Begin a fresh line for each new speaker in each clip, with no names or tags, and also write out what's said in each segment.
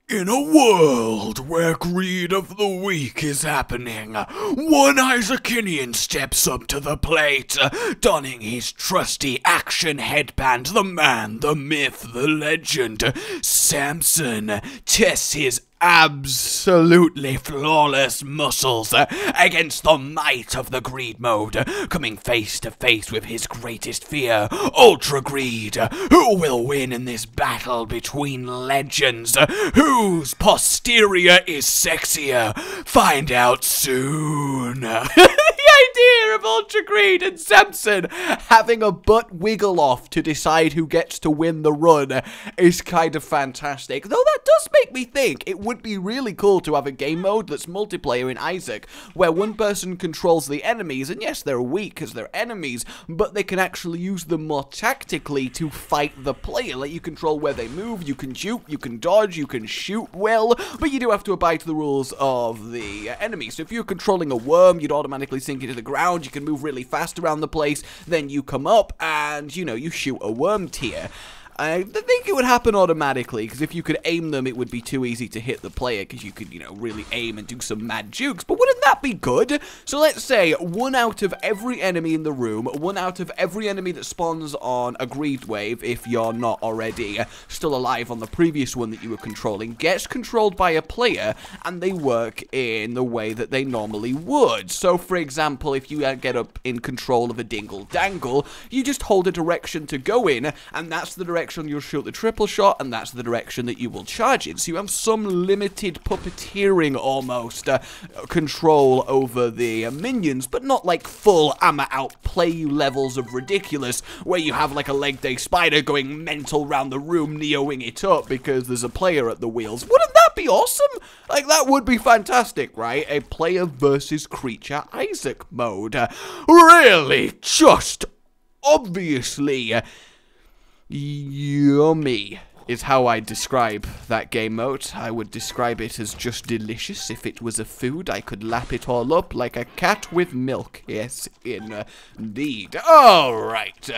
In a world where greed of the weak is happening, one Isaacinian steps up to the plate, donning his trusty action headband. The man, the myth, the legend, Samson, tests his absolutely flawless muscles against the might of the greed mode, coming face to face with his greatest fear, ultra greed. Who will win in this battle between legends? Whose posterior is sexier? Find out soon. The idea of ultra greed and Samson having a butt wiggle off to decide who gets to win the run is kind of fantastic. Though that does make me think it would be really cool to have a game mode that's multiplayer in Isaac, where one person controls the enemies, and yes, they're weak because they're enemies, but they can actually use them more tactically to fight the player. Like, you control where they move, you can shoot, you can dodge, you can shoot well, but you do have to abide to the rules of the enemy. So if you're controlling a worm, you'd automatically sink into the ground, you can move really fast around the place, then you come up and, you know, you shoot a worm tier. I think it would happen automatically, because if you could aim them, it would be too easy to hit the player, because you could, you know, really aim and do some mad jukes. But wouldn't that be good? So let's say 1 out of every enemy in the room, 1 out of every enemy that spawns on a greed wave, if you're not already still alive on the previous one that you were controlling, gets controlled by a player, and they work in the way that they normally would. So, for example, if you get up in control of a dingle-dangle, you just hold a direction to go in, and that's the direction you'll shoot the triple shot, and that's the direction that you will charge in. So you have some limited puppeteering almost control over the minions, but not like full I'ma outplay you levels of ridiculous, where you have like a leg day spider going mental round the room, neoing it up because there's a player at the wheels. Wouldn't that be awesome? Like, that would be fantastic, right? A player versus creature Isaac mode. Really, just obviously yummy is how I describe that game mode. I would describe it as just delicious. If it was a food, I could lap it all up like a cat with milk. Yes, indeed. Alright.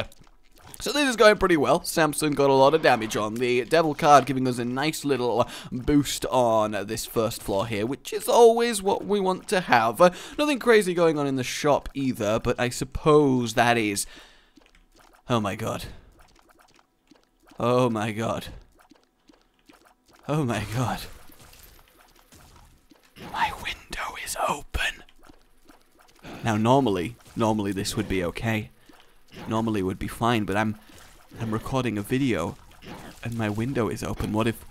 So this is going pretty well. Samson got a lot of damage on. The devil card giving us a nice little boost on this first floor here, which is always what we want to have. Nothing crazy going on in the shop either, but I suppose that is... Oh my god. Oh my god. Oh my god. My window is open. Now normally this would be okay. Normally it would be fine, but I'm recording a video and my window is open. What if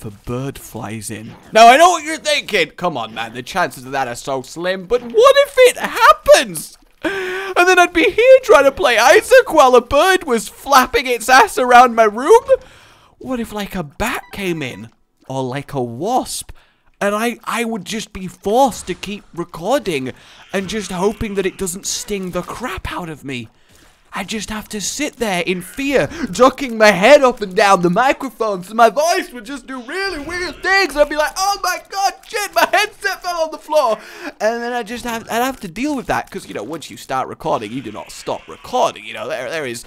a bird flies in? Now I know what you're thinking. Come on, man, the chances of that are so slim, but what if it happens? And then I'd be here trying to play Isaac while a bird was flapping its ass around my room? What if, like, a bat came in? Or, like, a wasp? And I would just be forced to keep recording and just hoping that it doesn't sting the crap out of me. I just have to sit there in fear, ducking my head up and down the microphone, so my voice would just do really weird things. I'd be like, oh my god, shit, my headset fell on the floor. And then I'd have to deal with that, because, you know, once you start recording, you do not stop recording. You know, there is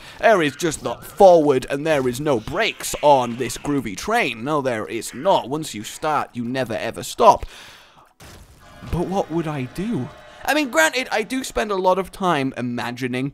just not forward, and there is no brakes on this groovy train. No, there is not. Once you start, you never ever stop. But what would I do? I mean, granted, I do spend a lot of time imagining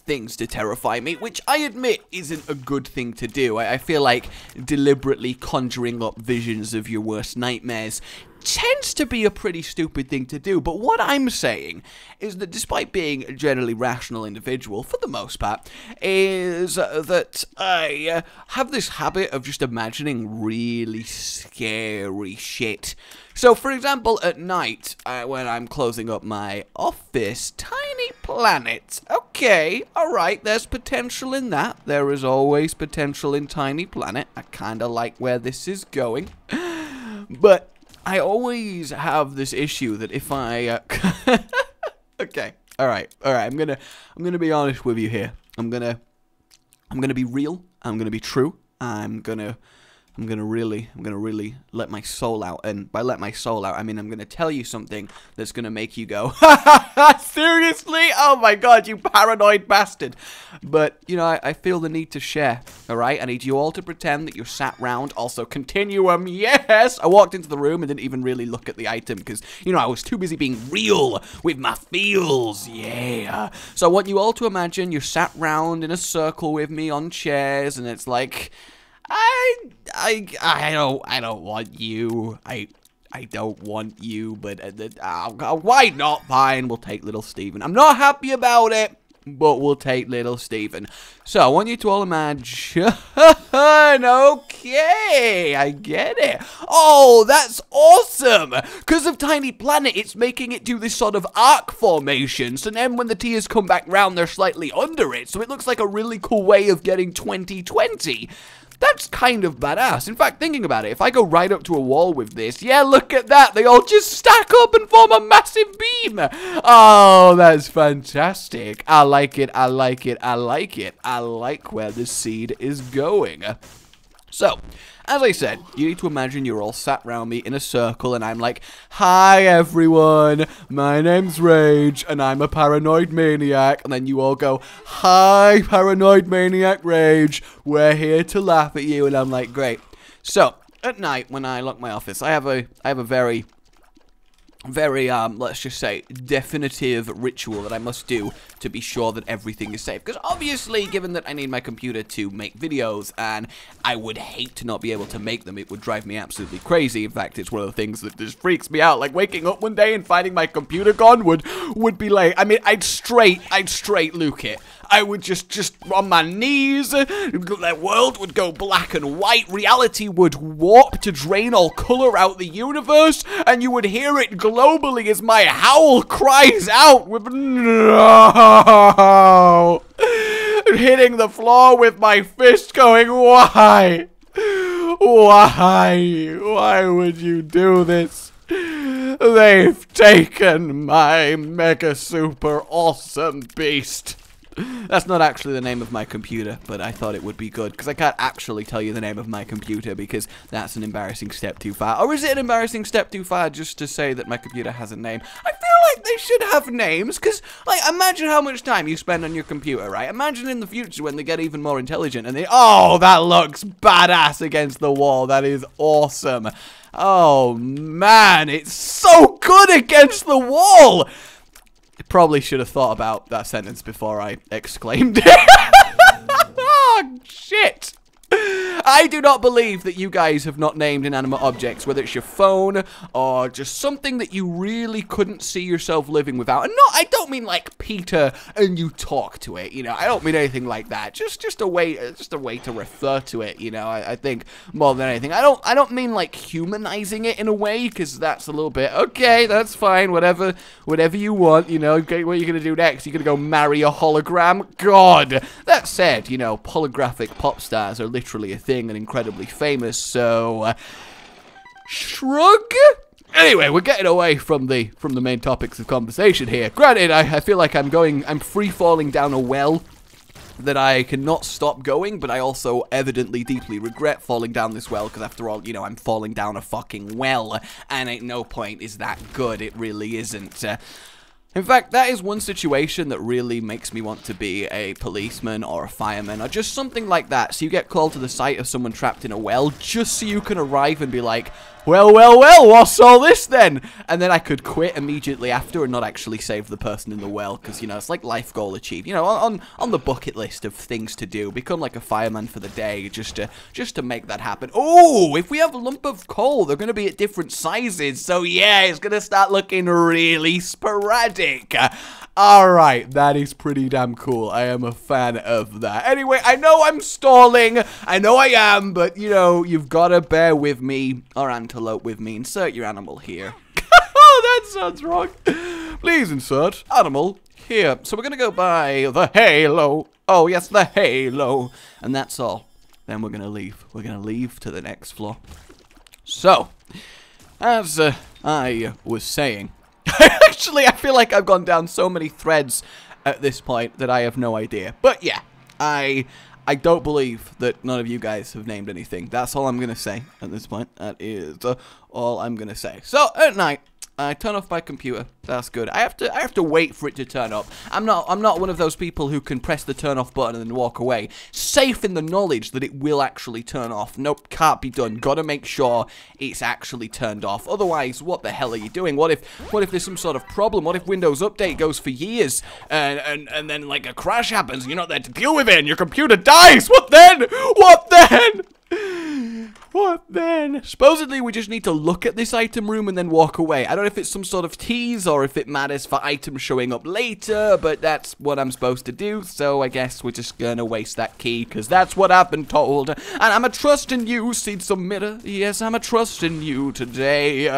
things to terrify me, which I admit isn't a good thing to do. I feel like deliberately conjuring up visions of your worst nightmares tends to be a pretty stupid thing to do. But what I'm saying is that despite being a generally rational individual, for the most part, is that I have this habit of just imagining really scary shit. So, for example, at night, when I'm closing up my office, tiny planet. Okay, alright, there's potential in that. There is always potential in Tiny Planet. I kind of like where this is going. But I always have this issue that if I... Okay, alright, I'm gonna be honest with you here. I'm gonna be real. I'm gonna be true. I'm gonna
I'm gonna really let my soul out. And by let my soul out, I mean I'm gonna tell you something that's gonna make you go, seriously? Oh my god, you paranoid bastard. But, you know, I feel the need to share, alright? I need you all to pretend that you're sat round. Also, continuum, yes! I walked into the room and didn't even really look at the item because, you know, I was too busy being real with my feels, yeah. So I want you all to imagine you're sat round in a circle with me on chairs, and it's like, I don't want you. I don't want you, but why not? Fine, we'll take little Steven. I'm not happy about it, but we'll take little Steven. So I want you to all imagine. Okay, I get it. Oh, that's awesome. Because of Tiny Planet, it's making it do this sort of arc formation. So then when the tears come back round, they're slightly under it. So it looks like a really cool way of getting 2020. That's kind of badass. In fact, thinking about it, if I go right up to a wall with this, yeah, look at that. They all just stack up and form a massive beam. Oh, that's fantastic. I like it. I like it. I like it. I like where the seed is going. So, as I said, you need to imagine you're all sat around me in a circle and I'm like, hi everyone, my name's Rage and I'm a paranoid maniac. And then you all go, hi paranoid maniac Rage, we're here to laugh at you. And I'm like, great. So, at night when I lock my office, I have a very, let's just say, definitive ritual that I must do to be sure that everything is safe. Because obviously, given that I need my computer to make videos, and I would hate to not be able to make them, it would drive me absolutely crazy. In fact, it's one of the things that just freaks me out. Like, waking up one day and finding my computer gone would be like, I mean, I'd straight Luke it. I would just on my knees, the world would go black and white, reality would warp to drain all color out the universe, and you would hear it globally as my howl cries out with no, hitting the floor with my fist going, why? Why would you do this? They've taken my mega super awesome beast. That's not actually the name of my computer, but I thought it would be good, because I can't actually tell you the name of my computer, because that's an embarrassing step too far. Or is it an embarrassing step too far just to say that my computer has a name? I feel like they should have names, because, like, imagine how much time you spend on your computer, right? Imagine in the future when they get even more intelligent, and they, oh, that looks badass against the wall. That is awesome. Oh, man, it's so good against the wall. Probably should have thought about that sentence before I exclaimed it. Oh, shit. I do not believe that you guys have not named inanimate objects, whether it's your phone or just something that you really couldn't see yourself living without. And no, I don't mean like Peter and you talk to it, you know. I don't mean anything like that. Just a way to refer to it, you know. I think more than anything. I don't mean like humanizing it in a way, because that's a little bit okay. That's fine. Whatever you want, you know. Okay, what are you gonna do next? You're gonna go marry a hologram? God. That said, you know, holographic pop stars are literally a thing and incredibly famous, so shrug. Anyway, we're getting away from the main topics of conversation here. Granted, I feel like I'm free falling down a well that I cannot stop going, but I also evidently deeply regret falling down this well, because after all, you know, I'm falling down a fucking well, and at no point is that good. It really isn't. In fact, that is one situation that really makes me want to be a policeman or a fireman or just something like that. So you get called to the site of someone trapped in a well just so you can arrive and be like, well, what's all this then? And then I could quit immediately after and not actually save the person in the well, because, you know, it's like life goal achieved. You know, on the bucket list of things to do, become like a fireman for the day just to make that happen. Oh, if we have a lump of coal, they're going to be at different sizes. So yeah, it's going to start looking really sporadic. Alright, that is pretty damn cool. I am a fan of that. Anyway, I know I'm stalling. I know I am, but, you know, you've got to bear with me, or antelope with me. Insert your animal here. Oh, that sounds wrong. Please insert animal here. So we're going to go by the halo. Oh, yes, the halo. And that's all. Then we're going to leave. We're going to leave to the next floor. So, as I was saying, actually, I feel like I've gone down so many threads at this point that I have no idea. But yeah, I I don't believe that none of you guys have named anything. That's all I'm going to say at this point. That is all I'm going to say. So, at night, I turn off my computer. That's good. I have to wait for it to turn up. I'm not one of those people who can press the turn off button and then walk away, safe in the knowledge that it will actually turn off. Nope, can't be done. Gotta make sure it's actually turned off. Otherwise, what the hell are you doing? What if there's some sort of problem? What if Windows Update goes for years and then like a crash happens and you're not there to deal with it and your computer dies? What then? What then? What then? Supposedly, we just need to look at this item room and then walk away. I don't know if it's some sort of tease or if it matters for items showing up later, but that's what I'm supposed to do, so I guess we're just gonna waste that key, because that's what I've been told. And I'm a trusting you, Seed Submitter. Yes, I'm a trusting you today.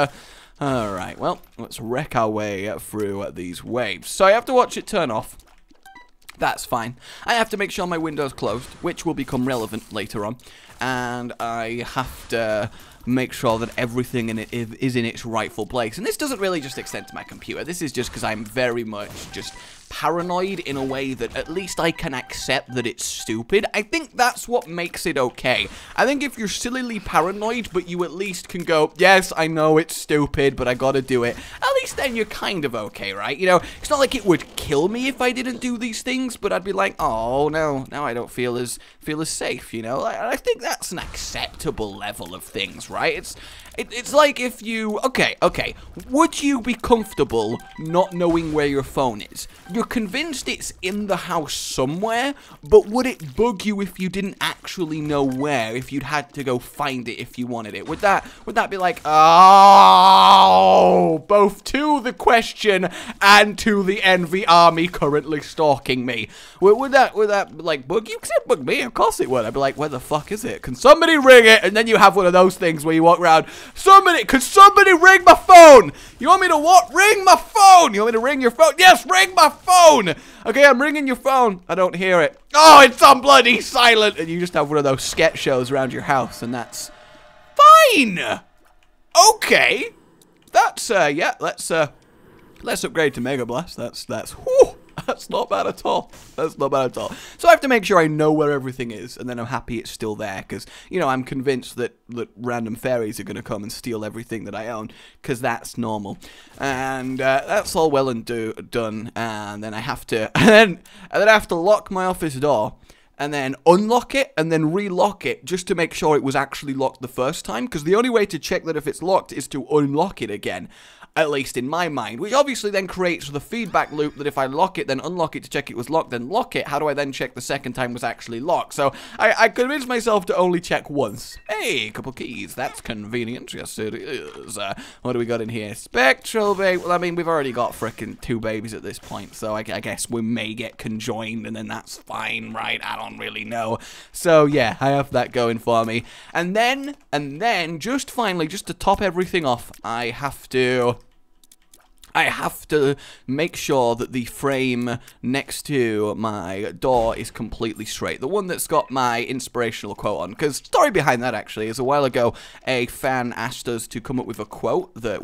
Alright, well, let's wreck our way through these waves. So I have to watch it turn off. That's fine. I have to make sure my window's closed, which will become relevant later on. And I have to make sure that everything in it is in its rightful place. And this doesn't really just extend to my computer. This is just because I'm very much just paranoid in a way that at least I can accept that it's stupid. I think that's what makes it okay. I think if you're sillily paranoid, but you at least can go, yes, I know it's stupid, but I gotta do it, at least then you're kind of okay, right? You know, it's not like it would kill me if I didn't do these things, but I'd be like, oh, no, now I don't feel as safe, you know? I think that's an acceptable level of things, right? It's like if you... Okay. Would you be comfortable not knowing where your phone is? You're convinced it's in the house somewhere, but would it bug you if you didn't actually know where, if you'd had to go find it if you wanted it? Would that be like, oh, both to the question and to the envy army currently stalking me? Would that like bug you? 'Cause it bug me, of course it would. I'd be like, where the fuck is it? Can somebody ring it? And then you have one of those things where you walk around, could somebody ring my phone? You want me to what? Ring my phone! You want me to ring your phone? Yes, ring my phone! Okay, I'm ringing your phone. I don't hear it. Oh, it's on bloody silent! And you just have one of those sketch shows around your house, and that's fine! Okay. That's, yeah, let's upgrade to Mega Blast. That's not bad at all. That's not bad at all. So I have to make sure I know where everything is, and then I'm happy it's still there, because, you know, I'm convinced that random fairies are going to come and steal everything that I own, because that's normal. And that's all well and done, and then I have to, and then I have to lock my office door, and then unlock it, and then relock it, just to make sure it was actually locked the first time, because the only way to check that if it's locked is to unlock it again. At least in my mind, which obviously then creates the feedback loop that if I lock it, then unlock it to check it was locked, then lock it, how do I then check the second time was actually locked? So I convinced myself to only check once. Hey, couple keys, that's convenient, yes it is. What do we got in here? Spectral baby. Well, I mean, we've already got frickin' 2 babies at this point, so I guess we may get conjoined, and then that's fine, right? I don't really know. So yeah, I have that going for me. And then, just finally, just to top everything off, I have to make sure that the frame next to my door is completely straight. The one that's got my inspirational quote on. Because story behind that, actually, is a while ago, a fan asked us to come up with a quote that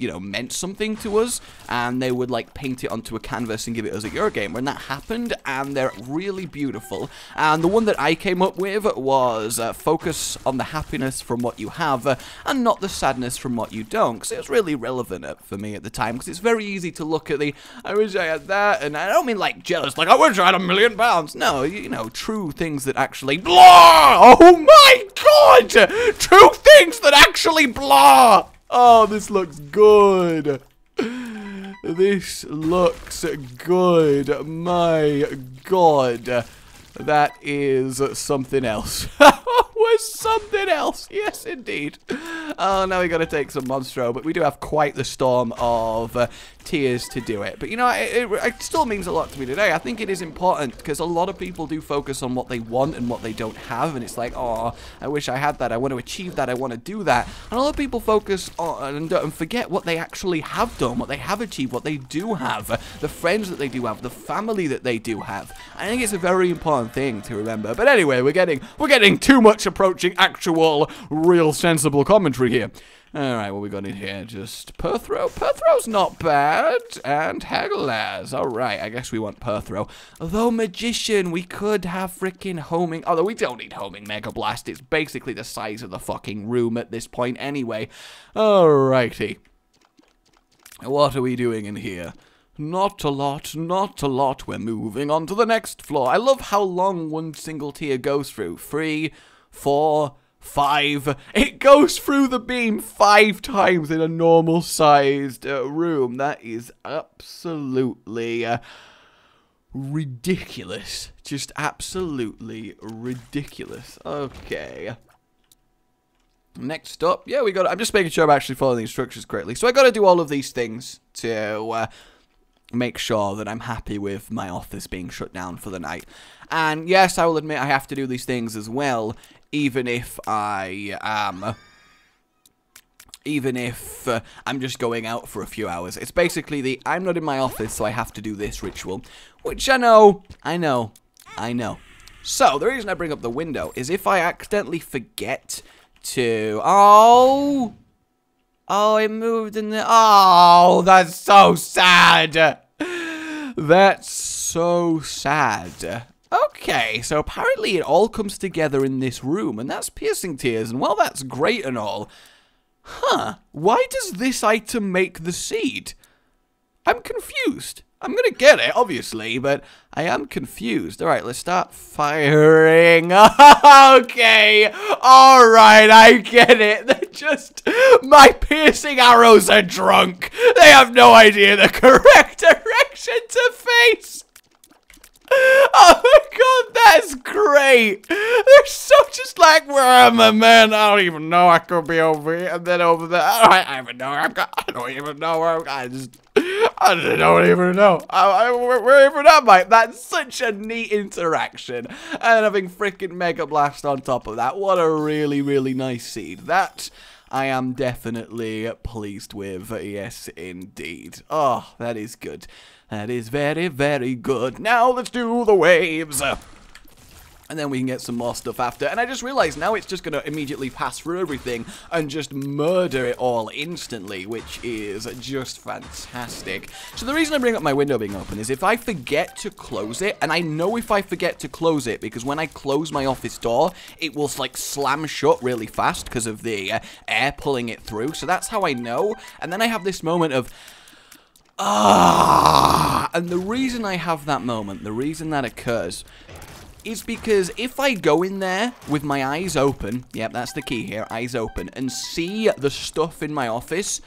you know, meant something to us. And they would, like, paint it onto a canvas and give it us at Eurogamer. And that happened, and they're really beautiful. And the one that I came up with was focus on the happiness from what you have and not the sadness from what you don't. Because it was really relevant for me at the time. It's very easy to look at I wish I had that, and I don't mean like jealous, like I wish I had £1 million. No, you know, true things that actually blah. Oh my god! True things that actually blah. Oh, this looks good. This looks good. My god. That is something else. Was something else. Yes, indeed. Oh, now we got to take some Monstro, but we do have quite the storm of tears to do it. But, you know, it still means a lot to me today. I think it is important because a lot of people do focus on what they want and what they don't have, and it's like, oh, I wish I had that. I want to achieve that. I want to do that. And a lot of people focus on and forget what they actually have done, what they have achieved, what they do have, the friends that they do have, the family that they do have. I think it's a very important thing to remember. But anyway, we're getting too much approaching actual, real, sensible commentary. inventory here. Alright, what we got in here? Just Perthrow. Perthrow's not bad. And Hagalaz. Alright, I guess we want Perthrow. Although Magician, we could have freaking homing. Although we don't need homing Mega Blast. It's basically the size of the fucking room at this point anyway. Alrighty. What are we doing in here? Not a lot, not a lot. We're moving on to the next floor. I love how long one single tier goes through. 3, 4, 5. It goes through the beam 5 times in a normal-sized room. That is absolutely ridiculous. Just absolutely ridiculous. Okay. Next up, yeah, we got. I'm just making sure I'm actually following the instructions correctly. So I got to do all of these things to make sure that I'm happy with my office being shut down for the night. And yes, I will admit I have to do these things as well, even if I am, I'm just going out for a few hours. It's basically the I'm not in my office, so I have to do this ritual, which I know. So the reason I bring up the window is if I accidentally forget to, oh, it moved in the, oh, that's so sad. That's so sad. Okay, so apparently it all comes together in this room, and that's piercing tears, and well, that's great and all. Huh, why does this item make the seed? I'm confused. I'm gonna get it, obviously, but I am confused. Alright, let's start firing. Okay, alright, I get it. They're just, my piercing arrows are drunk. They have no idea the correct direction to face. Oh my god, that's great. They're so just like, where am I, man? I don't even know. I could be over here and then over there. I don't even know where I'm going. I don't even know where I'm going. I don't even know. Where even am I? That's such a neat interaction. And having freaking Mega Blast on top of that. What a really, really nice seed. That I am definitely pleased with. Yes, indeed. Oh, that is good. That is very, very good. Now let's do the waves. And then we can get some more stuff after. And I just realized now it's just going to immediately pass through everything and just murder it all instantly, which is just fantastic. So the reason I bring up my window being open is if I forget to close it, and I know if I forget to close it, because when I close my office door, it will like slam shut really fast because of the air pulling it through. So that's how I know. And then I have this moment of, and the reason I have that moment, the reason that occurs, is because if I go in there with my eyes open, yep, that's the key here, eyes open, and see the stuff in my office,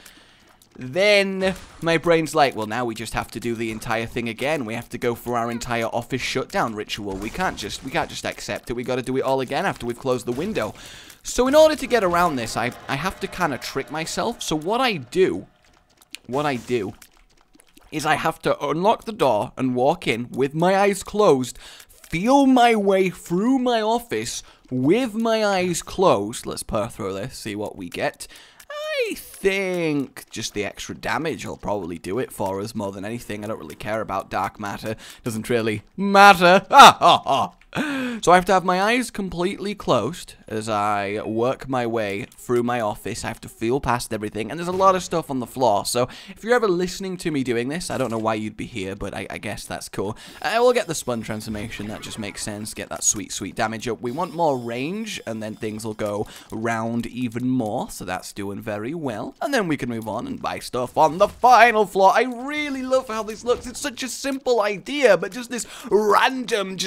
then my brain's like, well, now we just have to do the entire thing again. We have to go for our entire office shutdown ritual. We can't just accept it. We got to do it all again after we've closed the window. So in order to get around this, I have to kind of trick myself. So what I do is I have to unlock the door and walk in with my eyes closed, feel my way through my office with my eyes closed. Let's power through this, see what we get. I think just the extra damage will probably do it for us more than anything. I don't really care about dark matter. Doesn't really matter. So I have to have my eyes completely closed as I work my way through my office. I have to feel past everything, and there's a lot of stuff on the floor. So if you're ever listening to me doing this, I don't know why you'd be here, but I guess that's cool. I will get the sponge transformation. That just makes sense. Get that sweet, sweet damage up. We want more range, and then things will go round even more. So that's doing very well. And then we can move on and buy stuff on the final floor. I really love how this looks. It's such a simple idea, but just this random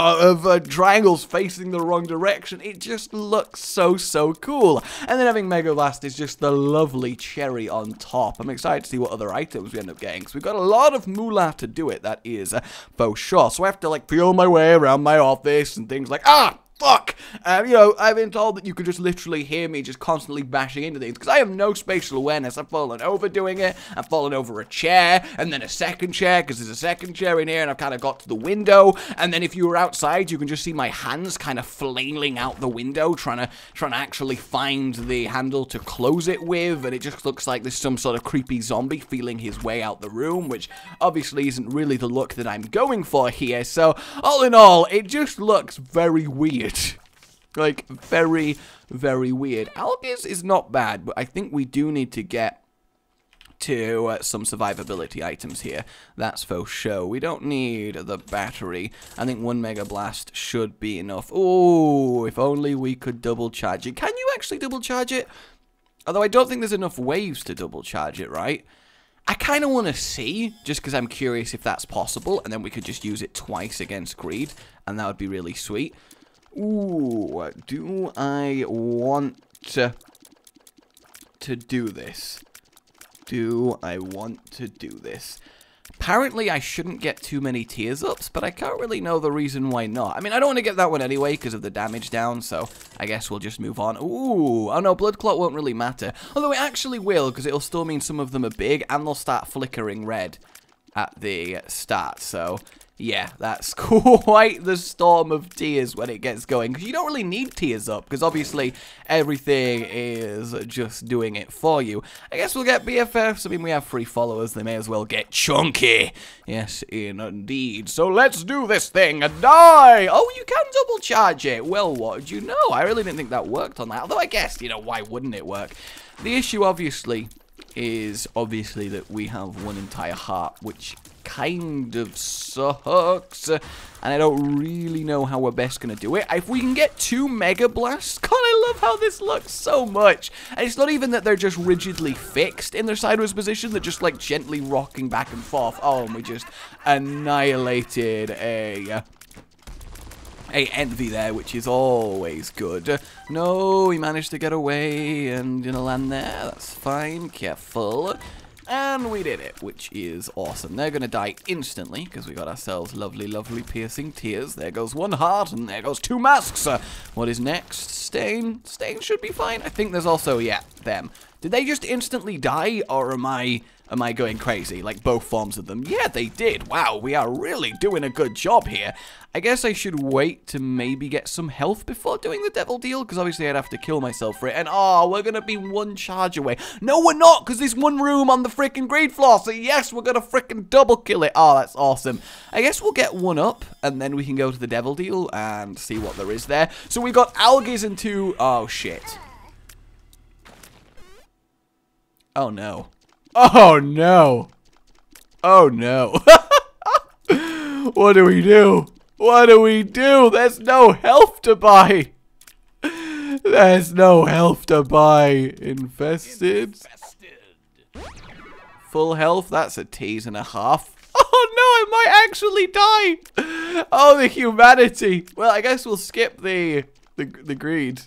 of triangles facing the wrong direction. It just looks so, so cool. And then having Mega Blast is just the lovely cherry on top. I'm excited to see what other items we end up getting, because we've got a lot of moolah to do it, that is for sure. So I have to like feel my way around my office and things like, fuck! You know, I've been told that you could just literally hear me just constantly bashing into things, because I have no spatial awareness. I've fallen over doing it, I've fallen over a chair, and then a second chair, because there's a second chair in here, and I've kind of got to the window, and then if you were outside, you can just see my hands kind of flailing out the window, trying to actually find the handle to close it with, and it just looks like there's some sort of creepy zombie feeling his way out the room, which obviously isn't really the look that I'm going for here. So all in all, it just looks very weird. Like, very, very weird. Algae is not bad, but I think we do need to get to some survivability items here. That's for sure. We don't need the battery. I think 1 Mega Blast should be enough. Oh, if only we could double charge it. Can you actually double charge it? Although I don't think there's enough waves to double charge it, right? I kind of want to see, just because I'm curious if that's possible, and then we could just use it twice against greed, and that would be really sweet. Ooh, do I want to do this? Do I want to do this? Apparently, I shouldn't get too many tears ups, but I can't really know the reason why not. I mean, I don't want to get that one anyway because of the damage down, so I guess we'll just move on. Ooh, oh no, Blood Clot won't really matter. Although it actually will, because it'll still mean some of them are big, and they'll start flickering red at the start, so yeah, that's quite the storm of tears when it gets going, because you don't really need tears up, because obviously everything is just doing it for you. I guess we'll get BFFs. I mean, we have 3 followers, they may as well get chunky. Yes, indeed. So let's do this thing and die! Oh, you can double charge it! Well, what did you know? I really didn't think that worked on that, although I guess, you know, why wouldn't it work? The issue, obviously, is that we have 1 entire heart, which kind of sucks, and I don't really know how we're best going to do it. If we can get 2 Mega Blasts, God, I love how this looks so much. And it's not even that they're just rigidly fixed in their sideways position, they're just like gently rocking back and forth. Oh, and we just annihilated a Envy there, which is always good. No, we managed to get away and, you know, land there. That's fine. Careful. And we did it, which is awesome. They're going to die instantly, because we got ourselves lovely, lovely piercing tears. There goes 1 heart, and there goes 2 masks. What is next? Stain. Stain should be fine. I think there's also, yeah, them. Did they just instantly die, or am I going crazy? Like, both forms of them? Yeah, they did. Wow, we are really doing a good job here. I guess I should wait to maybe get some health before doing the devil deal, because obviously I'd have to kill myself for it. And, oh, we're going to be 1 charge away. No, we're not, because there's 1 room on the freaking greed floor. So, yes, we're going to freaking double kill it. Oh, that's awesome. I guess we'll get 1 up, and then we can go to the devil deal and see what there is there. So, we got algaes and 2... Oh, shit. Oh, no. Oh, no. Oh, no. What do we do? What do we do? There's no health to buy. There's no health to buy. Infested. Full health? That's a tease and a half. Oh, no, I might actually die. Oh, the humanity. Well, I guess we'll skip the greed.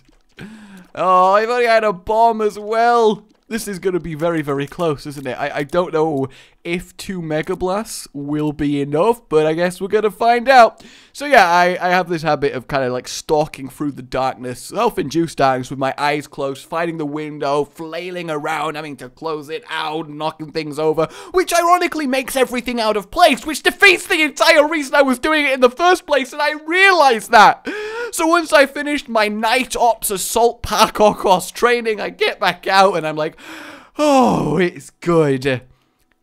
Oh, I've only had a bomb as well. This is going to be very, very close, isn't it? I don't know if 2 Mega Blasts will be enough, but I guess we're going to find out. So yeah, I have this habit of kind of like stalking through the darkness, self-induced darkness, with my eyes closed, finding the window, flailing around, having to close it out, knocking things over, which ironically makes everything out of place, which defeats the entire reason I was doing it in the first place, and I realized that. So once I finished my night ops assault parkour course training, I get back out and I'm like, oh, it's good.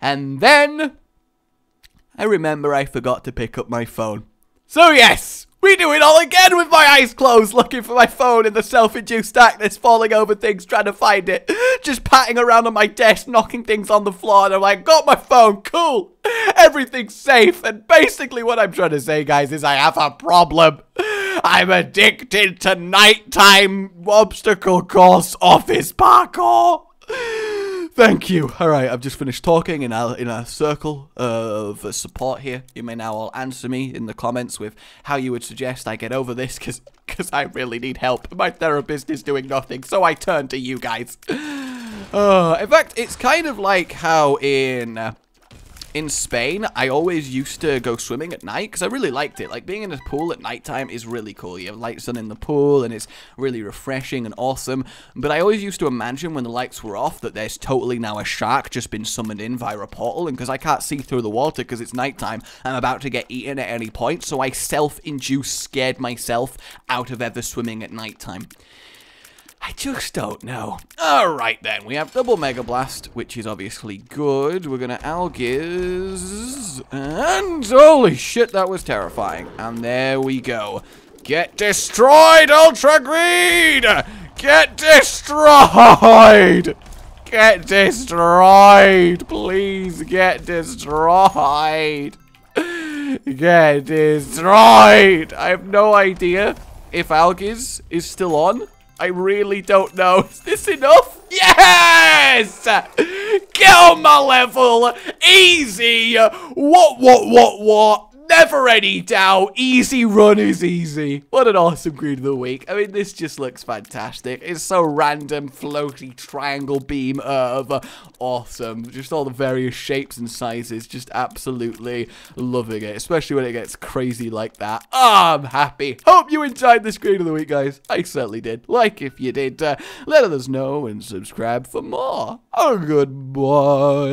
And then I remember I forgot to pick up my phone. So yes, we do it all again with my eyes closed, looking for my phone in the self-induced darkness, falling over things, trying to find it, just patting around on my desk, knocking things on the floor, and I'm like, got my phone, cool, everything's safe. And basically what I'm trying to say, guys, is I have a problem. I'm addicted to nighttime obstacle course office parkour. Thank you. Alright, I've just finished talking in a circle of support here. You may now all answer me in the comments with how you would suggest I get over this, because I really need help. My therapist is doing nothing, so I turn to you guys. In fact, it's kind of like how in Spain, I always used to go swimming at night because I really liked it. Like, being in a pool at nighttime is really cool. You have light sun in the pool and it's really refreshing and awesome. But I always used to imagine when the lights were off that there's totally now a shark just been summoned in via a portal. And because I can't see through the water because it's nighttime, I'm about to get eaten at any point. So I self-induced scared myself out of ever swimming at nighttime. I just don't know. Alright then, we have double Mega Blast, which is obviously good. We're gonna Algiz, and holy shit, that was terrifying. And there we go. Get destroyed, Ultra Greed! Get destroyed! Get destroyed! Please get destroyed! Get destroyed! I have no idea if Algiz is still on. I really don't know. Is this enough? Yes! Kill my level! Easy! What? Never any doubt. Easy run is easy. What an awesome greed of the week. I mean, this just looks fantastic. It's so random, floaty triangle beam of awesome. Just all the various shapes and sizes. Just absolutely loving it. Especially when it gets crazy like that. Oh, I'm happy. Hope you enjoyed this greed of the week, guys. I certainly did. Like if you did. Let us know and subscribe for more. Oh, goodbye.